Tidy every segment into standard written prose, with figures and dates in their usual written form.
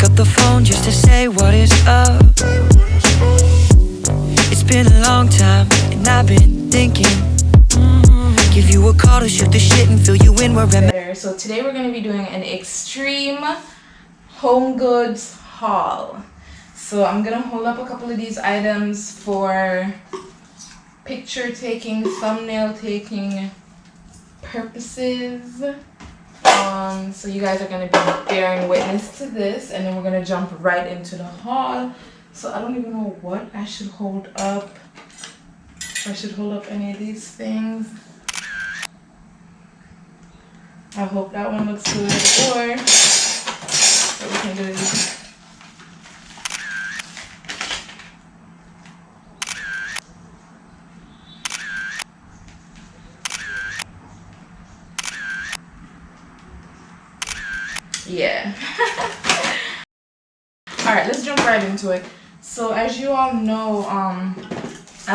up the phone just to say what is up. It's been a long time and I've been thinking, give you a call to shoot the shit and fill you in where I'm. So today we're going to be doing an extreme Homegoods haul. So I'm going to hold up a couple of these items for picture taking, thumbnail taking purposes. So you guys are going to be bearing witness to this, and then we're going to jump right into the haul. So I don't even know what I should hold up. If I should hold up any of these things. I hope that one looks good, or what we can do is yeah. Alright, let's jump right into it. So as you all know, I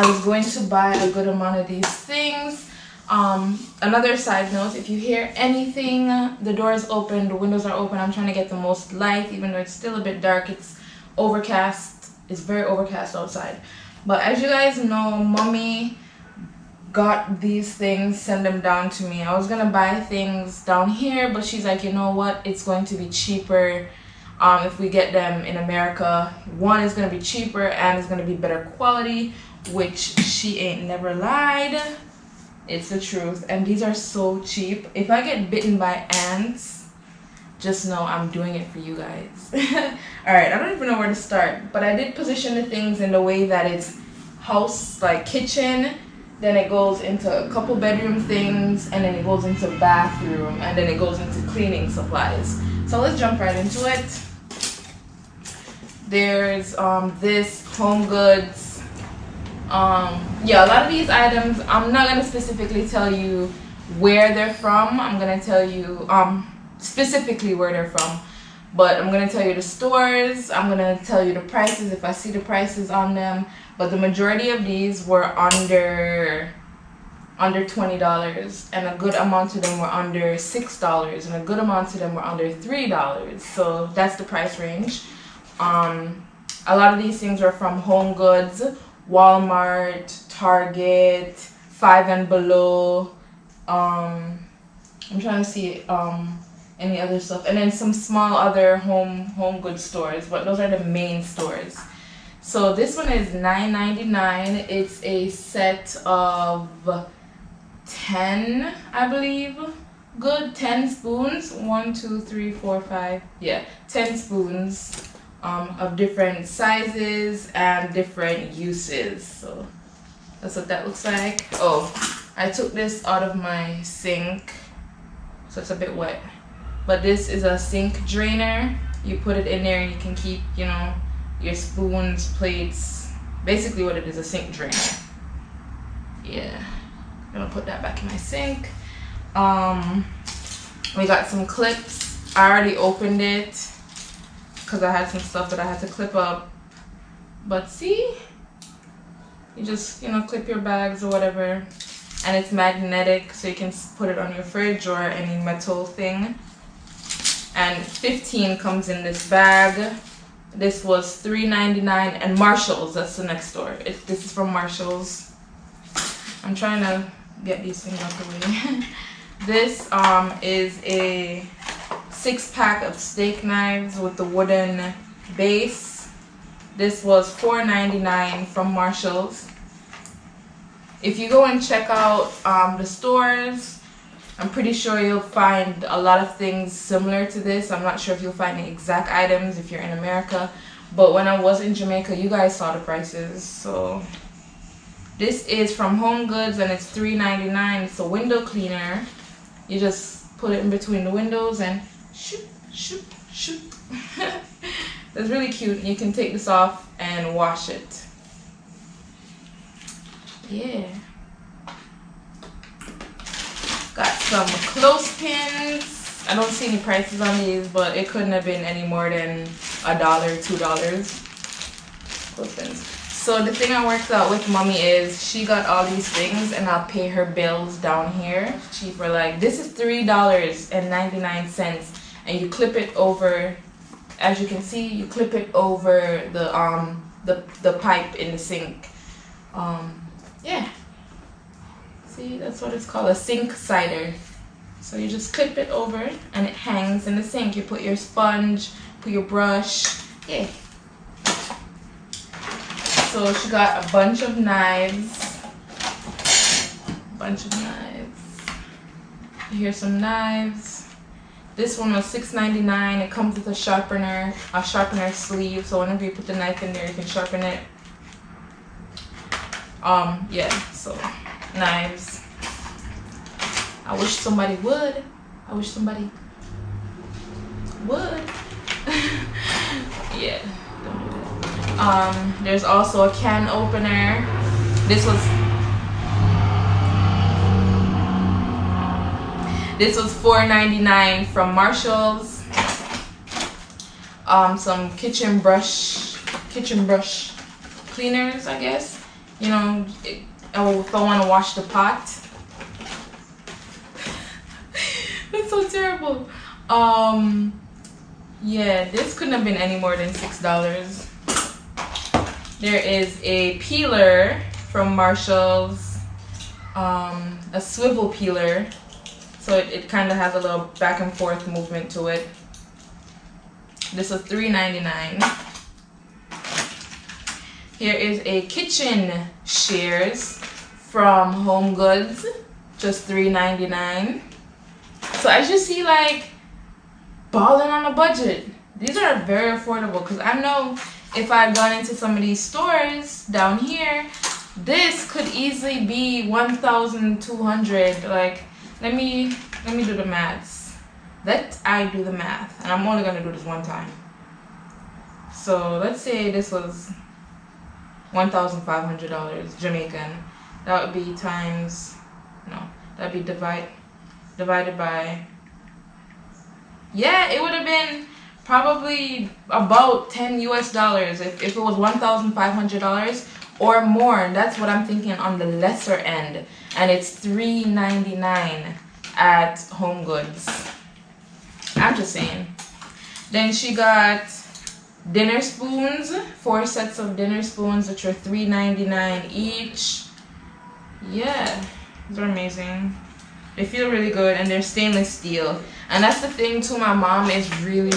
was going to buy a good amount of these things. Another side note, if you hear anything, the door is open, the windows are open. I'm trying to get the most light, even though it's still a bit dark. It's overcast. It's very overcast outside. But as you guys know, mommy got these things, send them down to me. I was gonna buy things down here, but she's like, you know what, it's going to be cheaper if we get them in America. One is gonna be cheaper and it's gonna be better quality, which she ain't never lied. It's the truth. And these are so cheap. If I get bitten by ants, just know I'm doing it for you guys. Alright, I don't even know where to start, but I did position the things in the way that it's house, like kitchen, then it goes into a couple bedroom things, and then it goes into bathroom, and then it goes into cleaning supplies. So let's jump right into it. There's this Homegoods. Yeah, a lot of these items, I'm not gonna specifically tell you where they're from. I'm gonna tell you specifically where they're from, but I'm gonna tell you the stores. I'm gonna tell you the prices if I see the prices on them. But the majority of these were under $20, and a good amount of them were under $6, and a good amount of them were under $3. So that's the price range. A lot of these things are from Homegoods, Walmart, Target, 5Below. I'm trying to see any other stuff, and then some small other home goods stores, but those are the main stores. So this one is $9.99. It's a set of 10, I believe. Good, 10 spoons. 1, 2, 3, 4, 5. Yeah, 10 spoons of different sizes and different uses. So that's what that looks like. Oh, I took this out of my sink, so it's a bit wet. But this is a sink drainer. You put it in there and you can keep, you know, your spoons, plates, basically what it is, a sink drainer. Yeah, I'm gonna put that back in my sink. We got some clips. I already opened it because I had some stuff that I had to clip up. But see, you just, you know, clip your bags or whatever, and it's magnetic, so you can put it on your fridge or any metal thing. And 15 comes in this bag. This was $3.99, and Marshalls, that's the next store. This is from Marshalls. I'm trying to get these things out the way. This is a 6-pack of steak knives with the wooden base. This was $4.99 from Marshalls. If you go and check out the stores, I'm pretty sure you'll find a lot of things similar to this. I'm not sure if you'll find the exact items if you're in America, but when I was in Jamaica, you guys saw the prices. So this is from Homegoods, and it's $3.99. It's a window cleaner. You just put it in between the windows and shoot, shoot, shoot. That's really cute. You can take this off and wash it. Yeah. Got some clothespins. I don't see any prices on these, but it couldn't have been any more than $1, $2. Clothespins. So the thing I worked out with mommy is she got all these things, and I'll pay her bills down here cheaper. Like this is $3.99, and you clip it over as you can see, you clip it over the pipe in the sink. Yeah. See, that's what it's called, a sink cider. So you just clip it over and it hangs in the sink. You put your sponge, put your brush. Yeah. So she got a bunch of knives. Here's some knives. This one was $6.99. It comes with a sharpener sleeve. So whenever you put the knife in there, you can sharpen it. Yeah, so knives. I wish somebody would. Yeah, don't do that. There's also a can opener. This was $4.99 from Marshall's. Some kitchen brush cleaners, I guess. You know, if I want to wash the pot. That's so terrible. Yeah, this couldn't have been any more than $6. There is a peeler from Marshall's, a swivel peeler. So it kind of has a little back and forth movement to it. This was $3.99. Here is a kitchen shears from Homegoods, just $3.99. So as you see, like, balling on a budget. These are very affordable, because I know if I had gone into some of these stores down here, this could easily be $1,200. Like, let me do the maths. And I'm only gonna do this one time. So let's say this was $1,500 Jamaican. That would be divided by, yeah, it would have been probably about $10 US if it was $1,500 or more. That's what I'm thinking on the lesser end, and it's $3.99 at Homegoods. I'm just saying. Then she got dinner spoons, 4 sets of dinner spoons, which are $3.99 each. Yeah, these are amazing. They feel really good, and they're stainless steel. And that's the thing too, my mom is really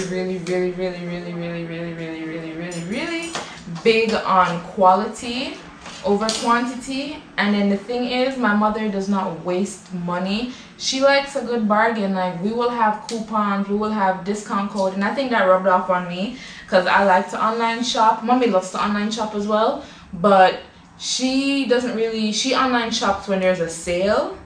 big on quality over quantity. And then the thing is, my mother does not waste money. She likes a good bargain. Like, we will have coupons, we will have discount code, and I think that rubbed off on me because I like to online shop. Mommy loves to online shop as well, but she online shops when there's a sale.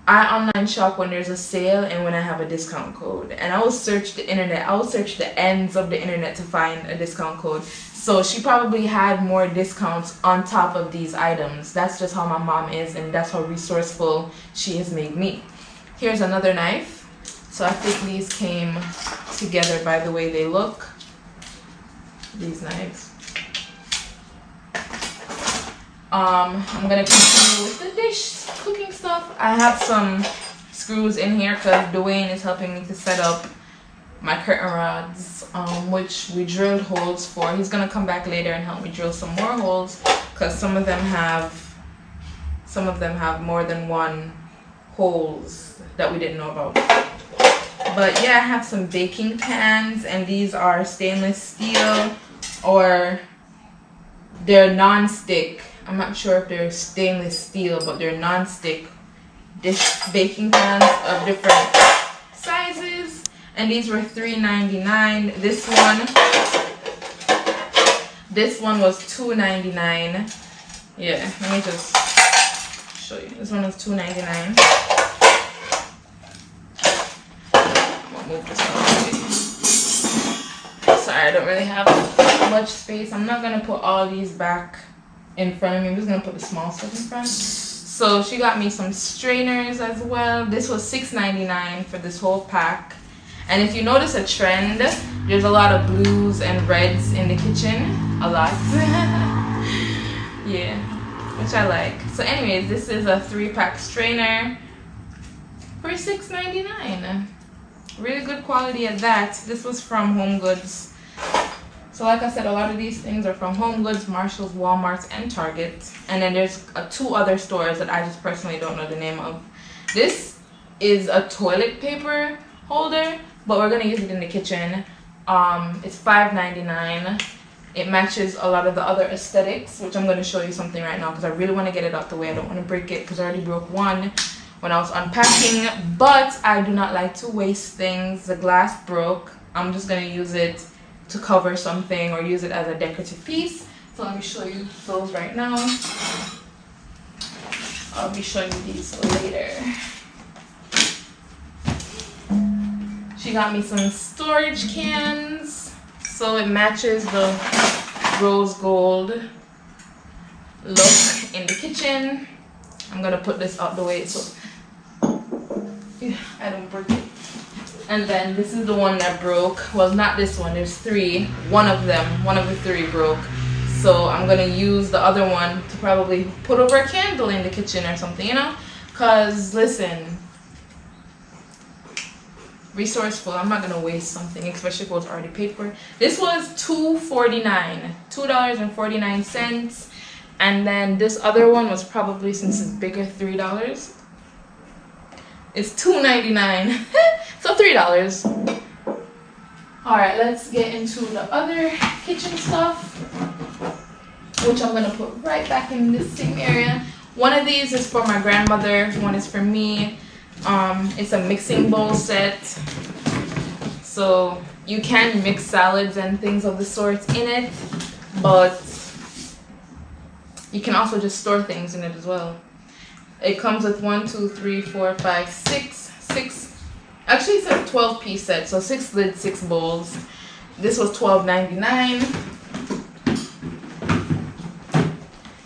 I online shop when there's a sale and when I have a discount code. And I will search the internet. I will search the ends of the internet to find a discount code. So she probably had more discounts on top of these items. That's just how my mom is, and that's how resourceful she has made me. Here's another knife. So I think these came together by the way they look. These knives. I'm gonna continue with the cooking stuff. I have some screws in here because Dwayne is helping me to set up my curtain rods, which we drilled holes for. He's gonna come back later and help me drill some more holes because some of them have more than one holes that we didn't know about. But yeah, I have some baking pans, and these are stainless steel, or they're non-stick. I'm not sure if they're stainless steel, but they're non-stick dish baking pans of different sizes. And these were $3.99. This one was $2.99. Yeah, let me just show you. This one was $2.99. I'm gonna move this out. Sorry, I don't really have much space. I'm not gonna put all these back in front of me. I'm just gonna put the small stuff in front. So she got me some strainers as well. This was $6.99 for this whole pack. And if you notice a trend, there's a lot of blues and reds in the kitchen. A lot. Yeah, which I like. So anyways, this is a 3-pack strainer for $6.99. Really good quality at that. This was from Homegoods. So like I said, a lot of these things are from HomeGoods, Marshalls, Walmarts, and Target. And then there's 2 other stores that I just personally don't know the name of. This is a toilet paper holder, but we're gonna use it in the kitchen. It's $5.99. It matches a lot of the other aesthetics, which I'm gonna show you something right now because I really want to get it out the way. I don't want to break it because I already broke one when I was unpacking, but I do not like to waste things. The glass broke. I'm just gonna use it to cover something or use it as a decorative piece. So let me show you those right now. I'll be showing you these later. She got me some storage cans, so it matches the rose gold look in the kitchen. I'm gonna put this out the way so I don't break it. And then this is the one that broke. Well, not this one, there's 3. One of the 3 broke. So I'm gonna use the other one to probably put over a candle in the kitchen or something, you know? Cause listen, resourceful. I'm not gonna waste something, especially if it was already paid for. This was $2.49, and then this other one was probably, since it's bigger, $3. It's $2.99, so $3. All right, let's get into the other kitchen stuff, which I'm gonna put right back in this same area. One of these is for my grandmother. One is for me. It's a mixing bowl set, so you can mix salads and things of the sort in it, but you can also just store things in it as well. It comes with 1, 2, 3, 4, 5, 6. Actually, it's a 12-piece set, so 6 lids, 6 bowls. This was $12.99.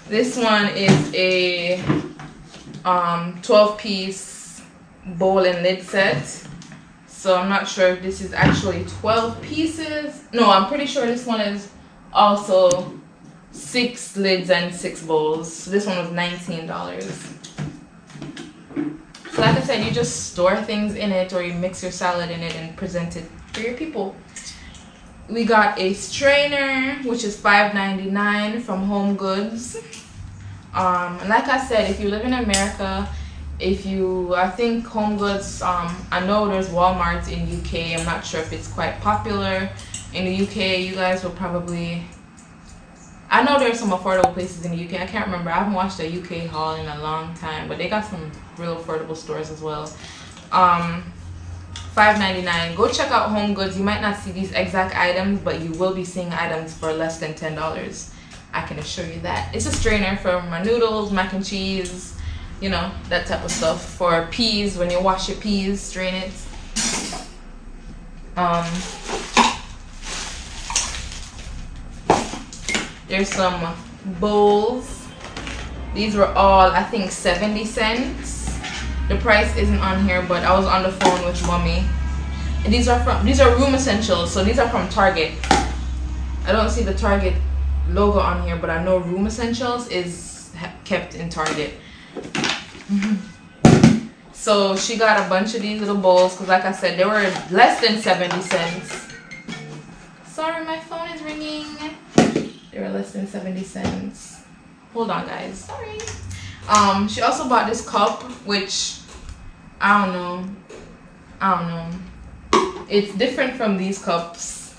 This one is a 12-piece bowl and lid set. So I'm not sure if this is actually 12 pieces. No, I'm pretty sure this one is also 6 lids and 6 bowls. So this one was $19. So like I said, you just store things in it, or you mix your salad in it and present it for your people. We got a strainer, which is $5.99 from HomeGoods. And like I said, if you live in America, I think HomeGoods, I know there's Walmart in UK. I'm not sure if it's quite popular in the UK. You guys will probably, I know there's some affordable places in the UK. I can't remember. I haven't watched a UK haul in a long time, but they got some real affordable stores as well. $5.99. Go check out HomeGoods. You might not see these exact items, but you will be seeing items for less than $10. I can assure you that. It's a strainer for my noodles, mac and cheese, you know, that type of stuff. For peas, when you wash your peas, strain it. There's some bowls. These were all, I think, 70 cents. The price isn't on here, but I was on the phone with mommy. And these are room essentials, so these are from Target. I don't see the Target logo on here, but I know room essentials is kept in Target. So she got a bunch of these little bowls because, like I said, they were less than 70 cents. Sorry, my phone is ringing. They were less than 70 cents. Hold on, guys. Sorry. She also bought this cup, which I don't know. It's different from these cups.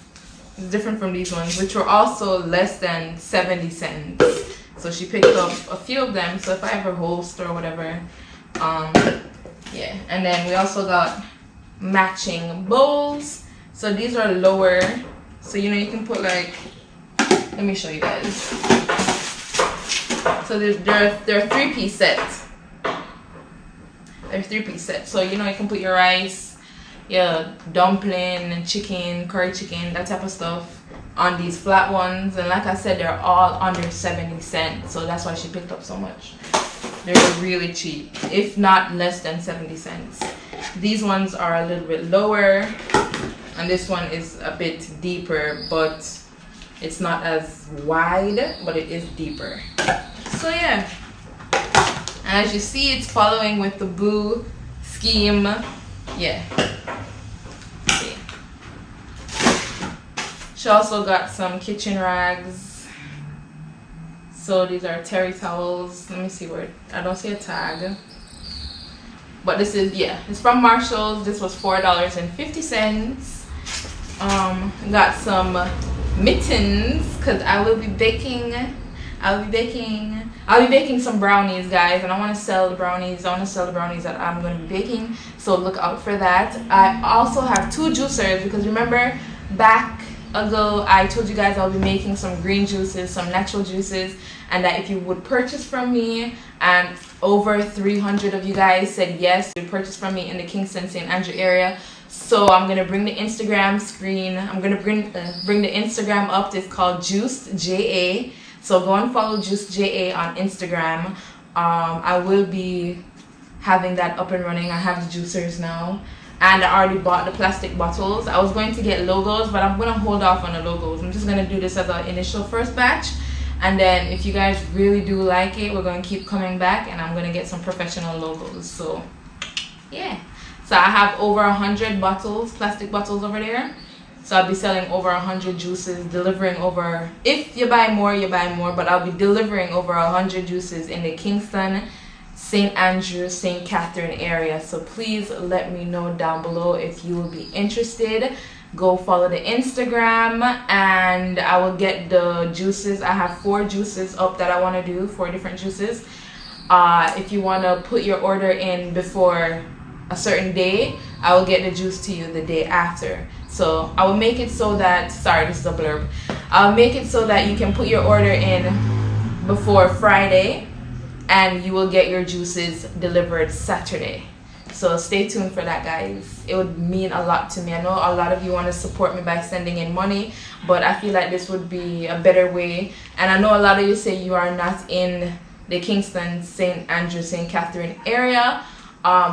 It's different from these ones, which were also less than 70 cents. So she picked up a few of them. So if I ever host or whatever, yeah. And then we also got matching bowls. So these are lower. So you know you can put like, let me show you guys. So they're 3-piece sets. They're 3-piece sets. So you know you can put your rice, your dumpling, chicken, curry chicken, that type of stuff on these flat ones. And like I said, they're all under 70 cents. So that's why she picked up so much. They're really cheap, if not less than 70 cents. These ones are a little bit lower, and this one is a bit deeper, but it's not as wide, but it is deeper. So yeah, and as you see, it's following with the Boo scheme. Yeah. See. She also got some kitchen rags. So these are terry towels. Let me see where, I don't see a tag. But this is, yeah, it's from Marshall's. This was $4.50. Got some mittens because I will be baking. I'll be baking some brownies, guys, and I want to sell the brownies. I want to sell the brownies that I'm going to be baking, so look out for that. I also have 2 juicers because remember back ago I told you guys I'll be making some green juices, some natural juices, and that if you would purchase from me, and over 300 of you guys said yes, you purchase from me in the Kingston St. Andrew area. So I'm gonna bring the Instagram screen. I'm gonna bring the Instagram up. It's called Juiced JA. So go and follow Juiced JA on Instagram. I will be having that up and running. I have the juicers now, and I already bought the plastic bottles. I was going to get logos, but I'm gonna hold off on the logos. I'm just gonna do this as an initial first batch, and then if you guys really do like it, we're gonna keep coming back, and I'm gonna get some professional logos. So yeah. So I have over 100 bottles, plastic bottles over there. So I'll be selling over 100 juices, delivering over, if you buy more, you buy more, but I'll be delivering over 100 juices in the Kingston, St. Andrew, St. Catherine area. So please let me know down below if you will be interested. Go follow the Instagram and I will get the juices. I have 4 juices up that I want to do, 4 different juices. If you want to put your order in before a certain day, I will get the juice to you the day after. So I will make it so that, sorry, this is a blurb. I'll make it so that you can put your order in before Friday and you will get your juices delivered Saturday. So stay tuned for that, guys. It would mean a lot to me. I know a lot of you want to support me by sending in money, but I feel like this would be a better way. And I know a lot of you say you are not in the Kingston, St. Andrew, St. Catherine area.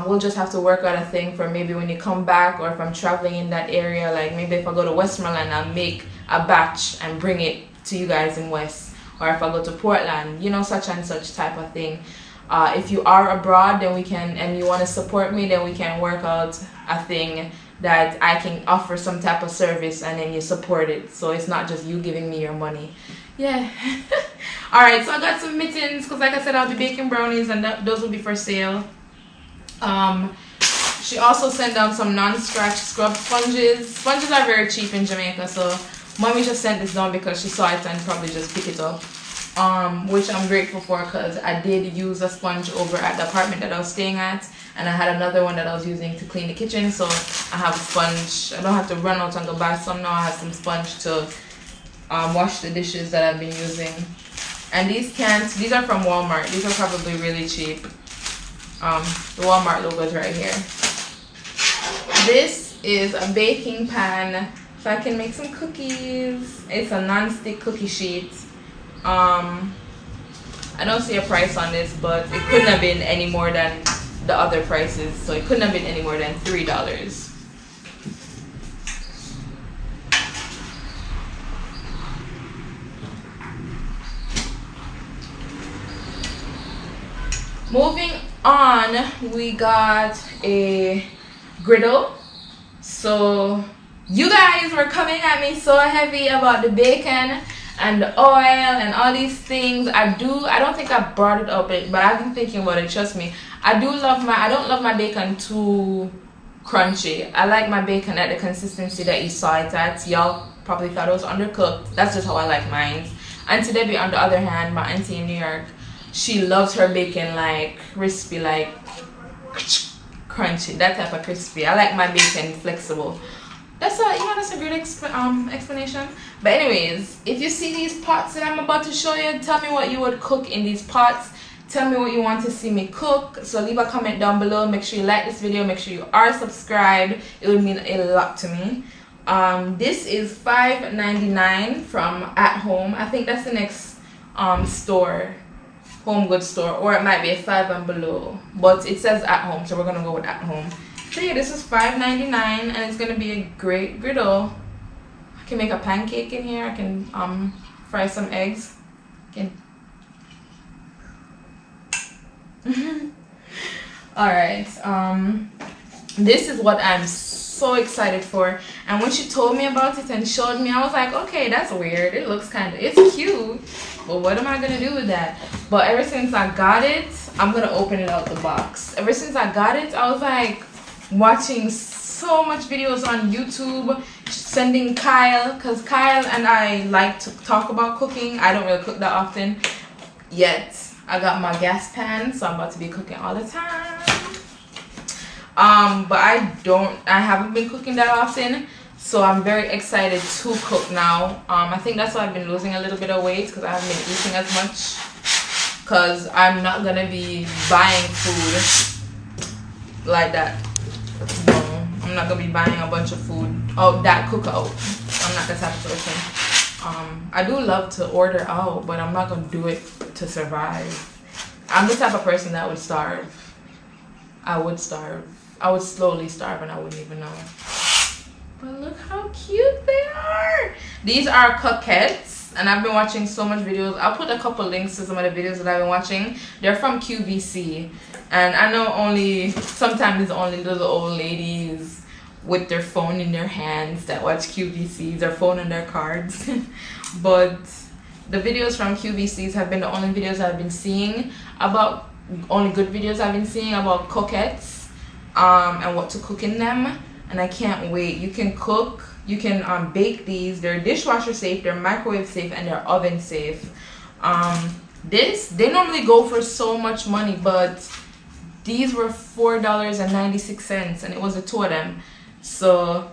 We'll just have to work out a thing for maybe when you come back, or if I'm traveling in that area, like maybe if I go to Westmoreland, I'll make a batch and bring it to you guys in West, or if I go to Portland, you know, such and such type of thing. If you are abroad, then we can, and you want to support me, then we can work out a thing that I can offer some type of service and then you support it, so it's not just you giving me your money. Yeah. All right, so I got some mittens because like I said, I'll be baking brownies and those will be for sale. She also sent down some non-scratch scrub sponges. Sponges are very cheap in Jamaica, so mommy just sent this down because she saw it and probably just pick it up, which I'm grateful for because I did use a sponge over at the apartment that I was staying at, and I had another one that I was using to clean the kitchen, so I have a sponge. I don't have to run out and go buy some now. I have some sponge to wash the dishes that I've been using. And these cans, these are from Walmart. These are probably really cheap. The Walmart logo is right here. This is a baking pan so I can make some cookies. It's a non-stick cookie sheet. I don't see a price on this, but it couldn't have been any more than the other prices, so it couldn't have been any more than $3. Moving on, we got a griddle. So you guys were coming at me so heavy about the bacon and the oil and all these things. I don't think I brought it up, but I've been thinking about it. Trust me, I don't love my bacon too crunchy. I like my bacon at the consistency that you saw it at. Y'all probably thought it was undercooked. That's just how I like mine. Auntie Debbie, on the other hand, my auntie in New York, she loves her bacon like crispy, like crunchy, that type of crispy. I like my bacon flexible. That's a great explanation. But anyways, if you see these pots that I'm about to show you, tell me what you would cook in these pots. Tell me what you want to see me cook. So leave a comment down below. Make sure you like this video. Make sure you are subscribed. It would mean a lot to me. This is $5.99 from At Home. I think that's the next store, Homegoods store, or it might be a 5Below, but it says At Home, so we're gonna go with At Home. So yeah, this is $5.99 and it's gonna be a great griddle. I can make a pancake in here. I can fry some eggs. Alright, this is what I'm so excited for. And when she told me about it and showed me, I was like, okay, that's weird. It looks kind of, it's cute, but what am I gonna do with that? But ever since I got it, I'm gonna open it out the box. Ever since I got it, I was like watching so much videos on YouTube, sending Kyle, because Kyle and I like to talk about cooking. I don't really cook that often yet. I got my gas pan, so I'm about to be cooking all the time. But I haven't been cooking that often, so I'm very excited to cook now. I think that's why I've been losing a little bit of weight, because I haven't been eating as much, because I'm not gonna be buying food like that. No, I'm not gonna be buying a bunch of food that cook out. I'm not that type of person. I do love to order out, but I'm not gonna do it to survive. I'm the type of person that would starve. I would starve. I would slowly starve and I wouldn't even know. But look how cute they are. These are coquettes, and I've been watching so much videos. I'll put a couple links to some of the videos that I've been watching. They're from QVC, and I know sometimes it's only little old ladies with their phone in their hands that watch QVCs, their phone and their cards. But the videos from QVCs have been the only videos I've been seeing about, only good videos I've been seeing about coquettes, and what to cook in them. And I can't wait. You can cook, you can bake these. They're dishwasher safe, they're microwave safe, and they're oven safe. They normally go for so much money, but these were $4.96, and it was the two of them. So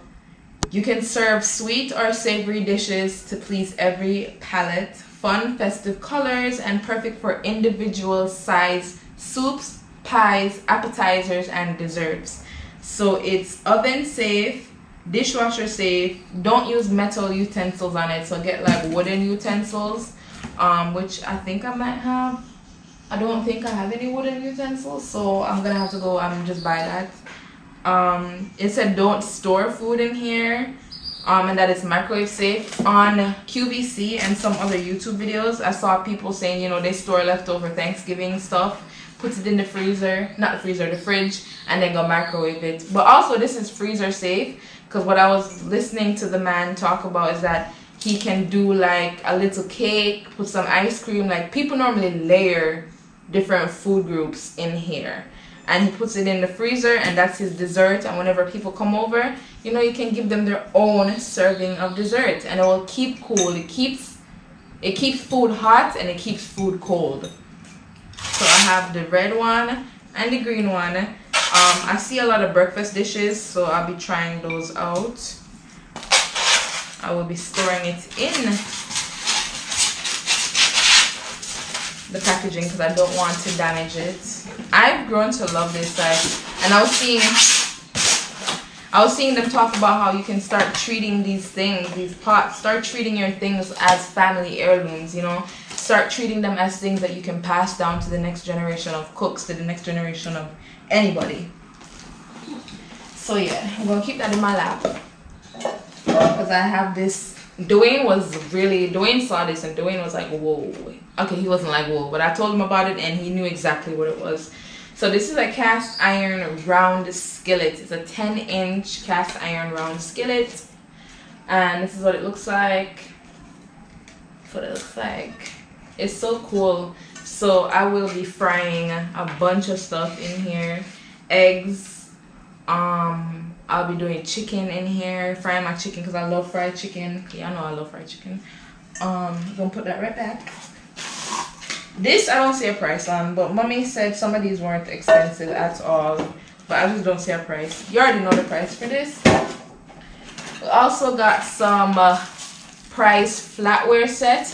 you can serve sweet or savory dishes to please every palate. Fun, festive colors, and perfect for individual size soups, pies, appetizers, and desserts. So it's oven safe, dishwasher safe. Don't use metal utensils on it, so get like wooden utensils, which I think I might have. I don't think I have any wooden utensils, so I'm gonna have to go and just buy that. It said don't store food in here, and that it's microwave safe. On QVC and some other YouTube videos, I saw people saying, you know, they store leftover Thanksgiving stuff, puts it in the freezer, not the freezer, the fridge, and then go microwave it. But also this is freezer safe, because what I was listening to the man talk about is that he can do like a little cake, put some ice cream. Like, people normally layer different food groups in here, and he puts it in the freezer, and that's his dessert. And whenever people come over, you know, you can give them their own serving of dessert, and it will keep cool. It keeps food hot, and it keeps food cold. So I have the red one and the green one. I see a lot of breakfast dishes, so I'll be trying those out. I will be storing it in the packaging because I don't want to damage it. I've grown to love this side, and I was seeing them talk about how you can start treating these things, these pots, start treating your things as family heirlooms, you know. Start treating them as things that you can pass down to the next generation of cooks, to the next generation of anybody. So yeah, I'm gonna keep that in my lap because I have this. Dwayne saw this, and Dwayne was like, whoa. Okay, he wasn't like whoa, but I told him about it and he knew exactly what it was. So this is a cast iron round skillet. It's a 10-inch cast iron round skillet, and this is what it looks like. It's so cool. So I will be frying a bunch of stuff in here. Eggs. I'll be doing chicken in here. Frying my chicken because I love fried chicken. Yeah, I know I love fried chicken. I'm gonna put that right back. This I don't see a price on, but mommy said some of these weren't expensive at all. But I just don't see a price. You already know the price for this. We also got some price flatware set.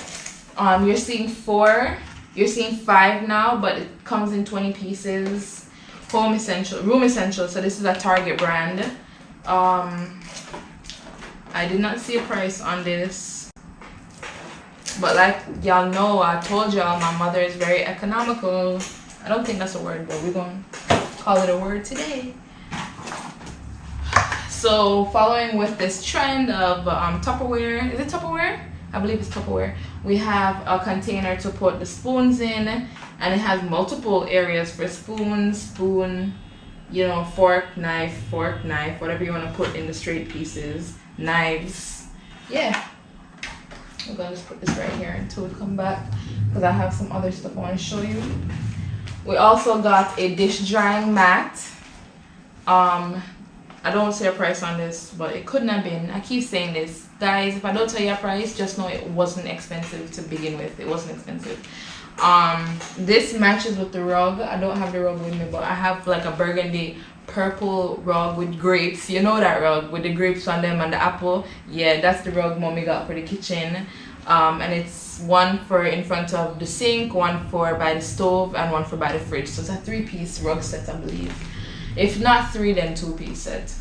You're seeing 4, you're seeing 5 now, but it comes in 20 pieces. Room essential. So this is a Target brand. I did not see a price on this, but like y'all know, I told y'all my mother is very economical. I don't think that's a word, but we're gonna call it a word today. So following with this trend of Tupperware, is it Tupperware? I believe it's Tupperware. We have a container to put the spoons in, and it has multiple areas for spoon, you know, fork, knife, whatever you want to put in the straight pieces, knives. Yeah. I'm gonna just put this right here until we come back, because I have some other stuff I want to show you. We also got a dish drying mat. I don't say a price on this, but it couldn't have been. I keep saying this, guys. If I don't tell you a price, just know it wasn't expensive to begin with. It wasn't expensive. This matches with the rug. I don't have the rug with me, but I have like a burgundy purple rug with grapes. You know that rug with the grapes on them and the apple? Yeah, that's the rug mommy got for the kitchen. And it's one for in front of the sink, one for by the stove, and one for by the fridge. So it's a 3-piece rug set, I believe. If not 3, then 2-piece set.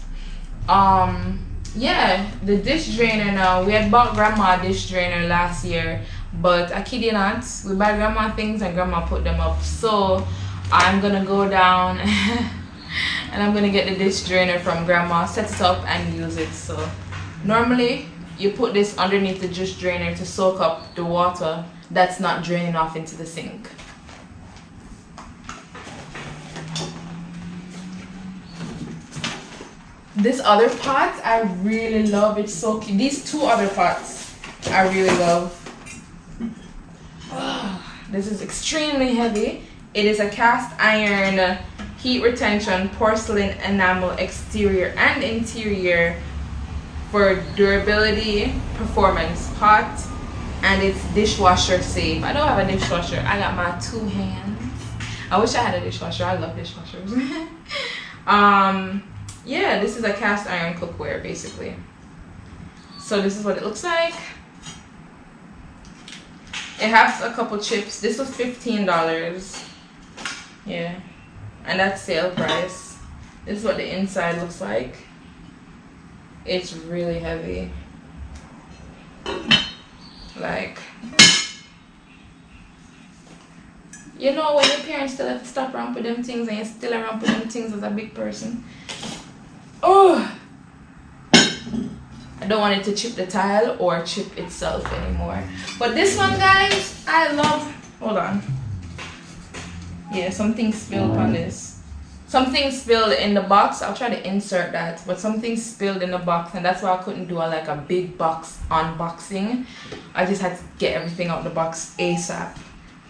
Yeah, the dish drainer now. We had bought grandma a dish drainer last year, but I kid you not, we buy grandma things and grandma put them up. So I'm gonna go down and I'm gonna get the dish drainer from grandma, set it up and use it. So normally you put this underneath the dish drainer to soak up the water that's not draining off into the sink. This other pot I really love. It's so cute. These 2 other pots I really love. This is extremely heavy. It is a cast iron heat retention porcelain enamel exterior and interior for durability performance pot, and it's dishwasher safe. I don't have a dishwasher. I got my 2 hands. I wish I had a dishwasher. I love dishwashers. Yeah, this is a cast iron cookware basically. So this is what it looks like. It has a couple chips. This was $15. Yeah, and that's sale price. This is what the inside looks like. It's really heavy. Like, you know when your parents still have to stop around with them things and you're still around with them things as a big person. Oh, I don't want it to chip the tile or chip itself anymore. But this one, guys, I love. Hold on. Yeah, something spilled on this. Something spilled in the box. I'll try to insert that, but something spilled in the box, and that's why I couldn't do like a big box unboxing. I just had to get everything out the box ASAP.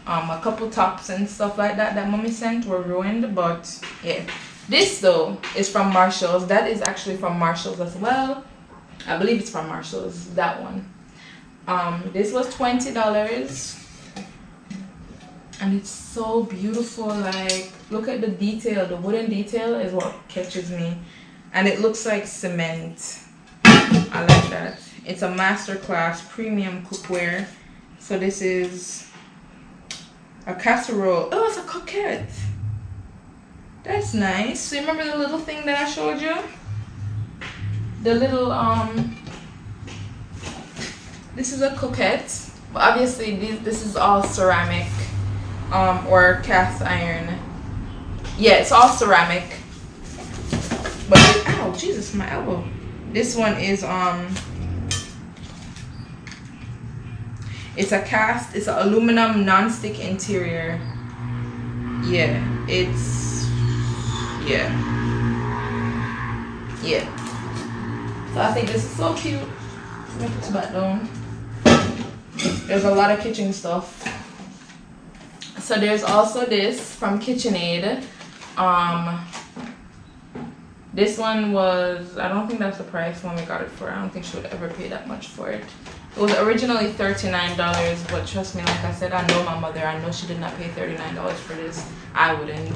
A couple tops and stuff like that that mommy sent were ruined, but yeah. This though is from Marshalls. That is actually from Marshalls as well. I believe it's from Marshalls, that one. This was $20. And it's so beautiful. Like, look at the detail. The wooden detail is what catches me. And it looks like cement. I like that. It's a masterclass premium cookware. So this is a casserole. Oh, it's a coquette. That's nice. So you remember the little thing that I showed you? The little this is a coquette, but obviously this is all ceramic or cast iron. Yeah, it's all ceramic. But ow, Jesus, my elbow. This one is it's an aluminum non-stick interior. Yeah, yeah. So I think this is so cute. Let me put this back down. There's a lot of kitchen stuff. So there's also this from KitchenAid. This one was, I don't think that's the price when we got it for. I don't think she would ever pay that much for it. It was originally $39, but trust me, like I said, I know my mother. I know she did not pay $39 for this. I wouldn't.